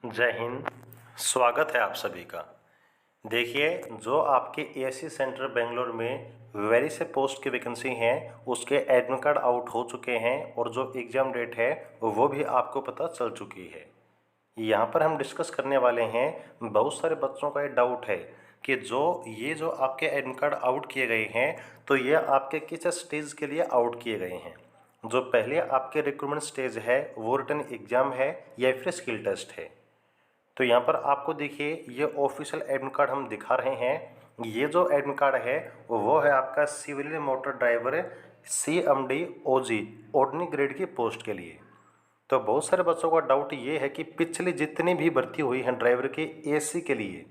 जय हिंद। स्वागत है आप सभी का। देखिए, जो आपके एएससी सेंटर बेंगलोर में वेरी से पोस्ट की वैकेंसी हैं उसके एडमिट कार्ड आउट हो चुके हैं और जो एग्ज़ाम डेट है वो भी आपको पता चल चुकी है। यहाँ पर हम डिस्कस करने वाले हैं, बहुत सारे बच्चों का ये डाउट है कि जो आपके एडमिट कार्ड आउट किए गए हैं तो ये आपके किस स्टेज के लिए आउट किए गए हैं। जो पहले आपके रिक्रूटमेंट स्टेज है वो रिटन एग्ज़ाम है या फिर स्किल टेस्ट है। तो यहाँ पर आपको देखिए, ये ऑफिशियल एडमिट कार्ड हम दिखा रहे हैं। ये जो एडमिट कार्ड है वो है आपका civil motor driver CMD OG ordinary grade की पोस्ट के लिए। तो बहुत सारे बच्चों का डाउट ये है कि पिछली जितनी भी भर्ती हुई हैं ड्राइवर के AC के लिए,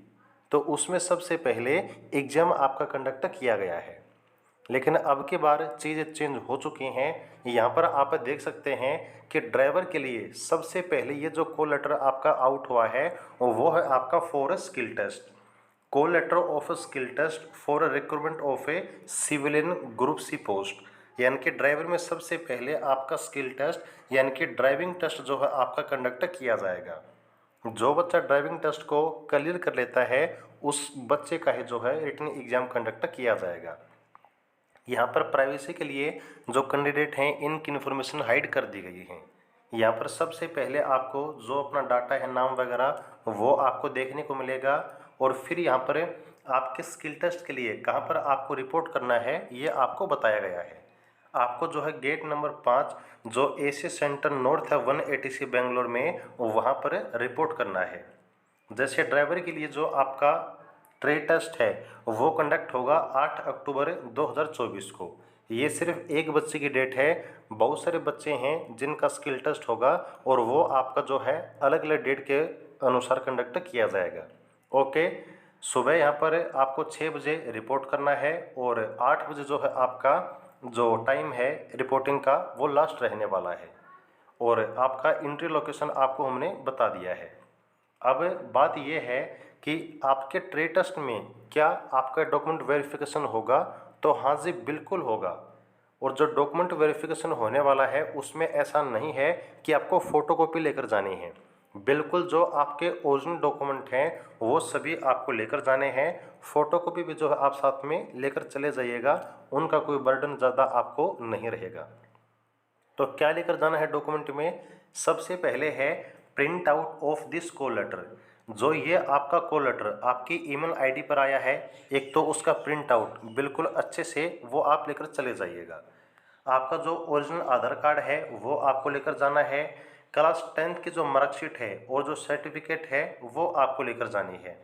तो उसमें सबसे पहले एग्ज़ाम आपका कंडक्ट किया गया है। लेकिन अब की बार चीज़ें चेंज हो चुकी हैं। यहाँ पर आप देख सकते हैं कि ड्राइवर के लिए सबसे पहले ये जो कॉल लेटर आपका आउट हुआ है वो है आपका for skill test, call letter of skill test for recruitment of a civilian group C post. यानी कि ड्राइवर में सबसे पहले आपका स्किल टेस्ट यानी कि ड्राइविंग टेस्ट जो है आपका कंडक्ट किया जाएगा। जो बच्चा ड्राइविंग टेस्ट को क्लियर कर लेता है उस बच्चे का ही जो है रिटन एग्जाम कंडक्ट किया जाएगा। यहाँ पर प्राइवेसी के लिए जो कैंडिडेट हैं इनकी इन्फॉर्मेशन हाइड कर दी गई है। यहाँ पर सबसे पहले आपको जो अपना डाटा है, नाम वगैरह, वो आपको देखने को मिलेगा। और फिर यहाँ पर आपके स्किल टेस्ट के लिए कहाँ पर आपको रिपोर्ट करना है ये आपको बताया गया है। आपको जो है गेट नंबर 5 जो AC सेंटर नॉर्थ है 180C बेंगलोर में, वहाँ पर रिपोर्ट करना है। जैसे ड्राइवर के लिए जो आपका ट्रेड टेस्ट है वो कंडक्ट होगा 8 अक्टूबर 2024 को। ये सिर्फ एक बच्चे की डेट है, बहुत सारे बच्चे हैं जिनका स्किल टेस्ट होगा और वो आपका जो है अलग अलग डेट के अनुसार कंडक्ट किया जाएगा। ओके, सुबह यहाँ पर आपको 6 बजे रिपोर्ट करना है और 8 बजे जो है आपका जो टाइम है रिपोर्टिंग का वो लास्ट रहने वाला है। और आपका एंट्री लोकेशन आपको हमने बता दिया है। अब बात यह है कि आपके ट्रेड टेस्ट में क्या आपका डॉक्यूमेंट वेरिफिकेशन होगा, तो हाँ जी बिल्कुल होगा। और जो डॉक्यूमेंट वेरिफिकेशन होने वाला है उसमें ऐसा नहीं है कि आपको फ़ोटोकॉपी लेकर जानी है। बिल्कुल जो आपके ओरिजिनल डॉक्यूमेंट हैं वो सभी आपको लेकर जाने हैं। फ़ोटोकॉपी भी जो है आप साथ में लेकर चले जाइएगा, उनका कोई बर्डन ज़्यादा आपको नहीं रहेगा। तो क्या लेकर जाना है डॉक्यूमेंट में? सबसे पहले है print out of this call letter. जो ये आपका कॉल लेटर आपकी ईमेल आईडी पर आया है, एक तो उसका प्रिंट आउट बिल्कुल अच्छे से वो आप लेकर चले जाइएगा। आपका जो ओरिजिनल आधार कार्ड है वो आपको लेकर जाना है। क्लास 10th की जो मार्कशीट है और जो सर्टिफिकेट है वो आपको लेकर जानी है।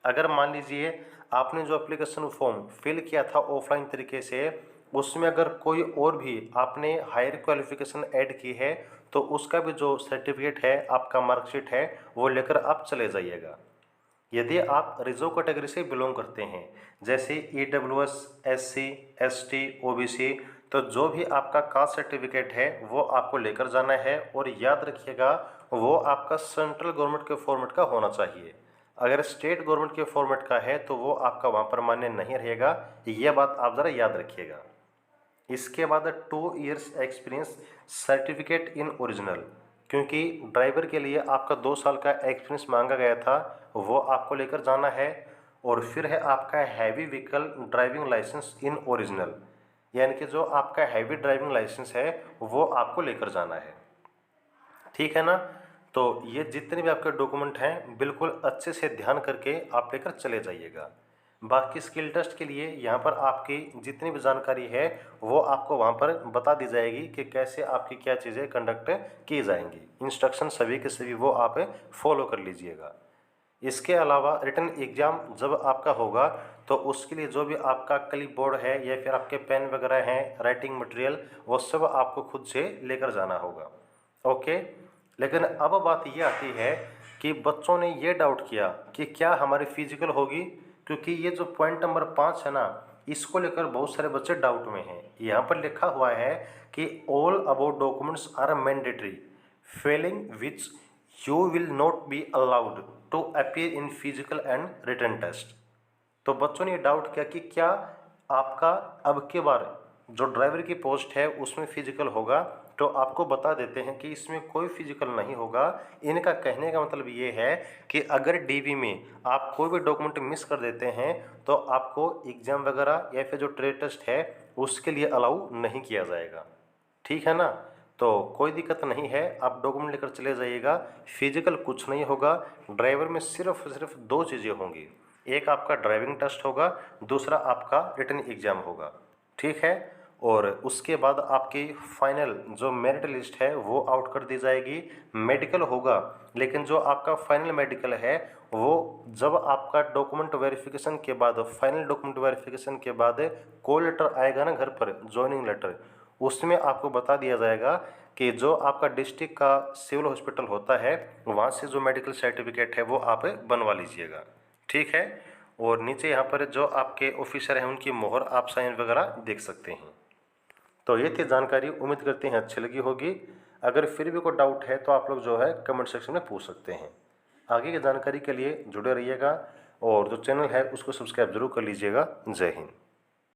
अगर मान लीजिए आपने जो एप्लीकेशन फॉर्म फिल किया था ऑफलाइन तरीके से, उसमें अगर कोई और भी आपने हायर क्वालिफिकेशन ऐड की है तो उसका भी जो सर्टिफिकेट है, आपका मार्कशीट है, वो लेकर आप चले जाइएगा। यदि आप रिजर्व कैटेगरी से बिलोंग करते हैं जैसे EWS SC ST OBC, तो जो भी आपका कास्ट सर्टिफिकेट है वो आपको लेकर जाना है। और याद रखिएगा वो आपका सेंट्रल गवर्नमेंट के फॉर्मेट का होना चाहिए। अगर स्टेट गवर्नमेंट के फॉर्मेट का है तो वो आपका वहाँ पर मान्य नहीं रहेगा, यह बात आप ज़रा याद रखिएगा। इसके बाद 2 years experience certificate in original, क्योंकि ड्राइवर के लिए आपका 2 साल का एक्सपीरियंस मांगा गया था, वो आपको लेकर जाना है। और फिर है आपका heavy vehicle driving license in original, यानी कि जो आपका हैवी ड्राइविंग लाइसेंस है वो आपको लेकर जाना है। ठीक है ना? तो ये जितने भी आपके डॉक्यूमेंट हैं बिल्कुल अच्छे से ध्यान करके आप लेकर चले जाइएगा। बाकी स्किल टेस्ट के लिए यहाँ पर आपकी जितनी भी जानकारी है वो आपको वहाँ पर बता दी जाएगी कि कैसे आपकी क्या चीज़ें कंडक्ट की जाएंगी। इंस्ट्रक्शन सभी के सभी वो आप फॉलो कर लीजिएगा। इसके अलावा रिटन एग्ज़ाम जब आपका होगा तो उसके लिए जो भी आपका क्लिप बोर्ड है या फिर आपके पेन वगैरह हैं, राइटिंग मटेरियल, वो सब आपको खुद से लेकर जाना होगा। ओके, लेकिन अब बात ये आती है कि बच्चों ने ये डाउट किया कि क्या हमारी फिजिकल होगी, क्योंकि ये जो पॉइंट नंबर 5 है ना, इसको लेकर बहुत सारे बच्चे डाउट में हैं। यहाँ पर लिखा हुआ है कि all about documents are mandatory, failing which you will not be allowed to appear in physical and written test. तो बच्चों ने ये डाउट किया कि क्या आपका अब के बार जो ड्राइवर की पोस्ट है उसमें फिजिकल होगा, तो आपको बता देते हैं कि इसमें कोई फिजिकल नहीं होगा। इनका कहने का मतलब ये है कि अगर डीवी में आप कोई भी डॉक्यूमेंट मिस कर देते हैं तो आपको एग्ज़ाम वगैरह या फिर जो ट्रेड टेस्ट है उसके लिए अलाउ नहीं किया जाएगा। ठीक है ना। तो कोई दिक्कत नहीं है, आप डॉक्यूमेंट लेकर चले जाइएगा। फिजिकल कुछ नहीं होगा। ड्राइवर में सिर्फ दो चीज़ें होंगी, एक आपका ड्राइविंग टेस्ट होगा, दूसरा आपका रिटन एग्ज़ाम होगा। ठीक है। और उसके बाद आपकी फाइनल जो मेरिट लिस्ट है वो आउट कर दी जाएगी। मेडिकल होगा, लेकिन जो आपका फाइनल मेडिकल है वो जब आपका डॉक्यूमेंट वेरिफिकेशन के बाद, फाइनल डॉक्यूमेंट वेरिफिकेशन के बाद कॉल लेटर आएगा ना घर पर, ज्वाइनिंग लेटर, उसमें आपको बता दिया जाएगा कि जो आपका डिस्ट्रिक्ट का सिविल हॉस्पिटल होता है वहाँ से जो मेडिकल सर्टिफिकेट है वो आप बनवा लीजिएगा। ठीक है। और नीचे यहाँ पर जो आपके ऑफिसर हैं उनकी मोहर आप साइन वगैरह देख सकते हैं। तो ये थी जानकारी, उम्मीद करते हैं अच्छी लगी होगी। अगर फिर भी कोई डाउट है तो आप लोग जो है कमेंट सेक्शन में पूछ सकते हैं। आगे की जानकारी के लिए जुड़े रहिएगा और जो चैनल है उसको सब्सक्राइब जरूर कर लीजिएगा। जय हिंद।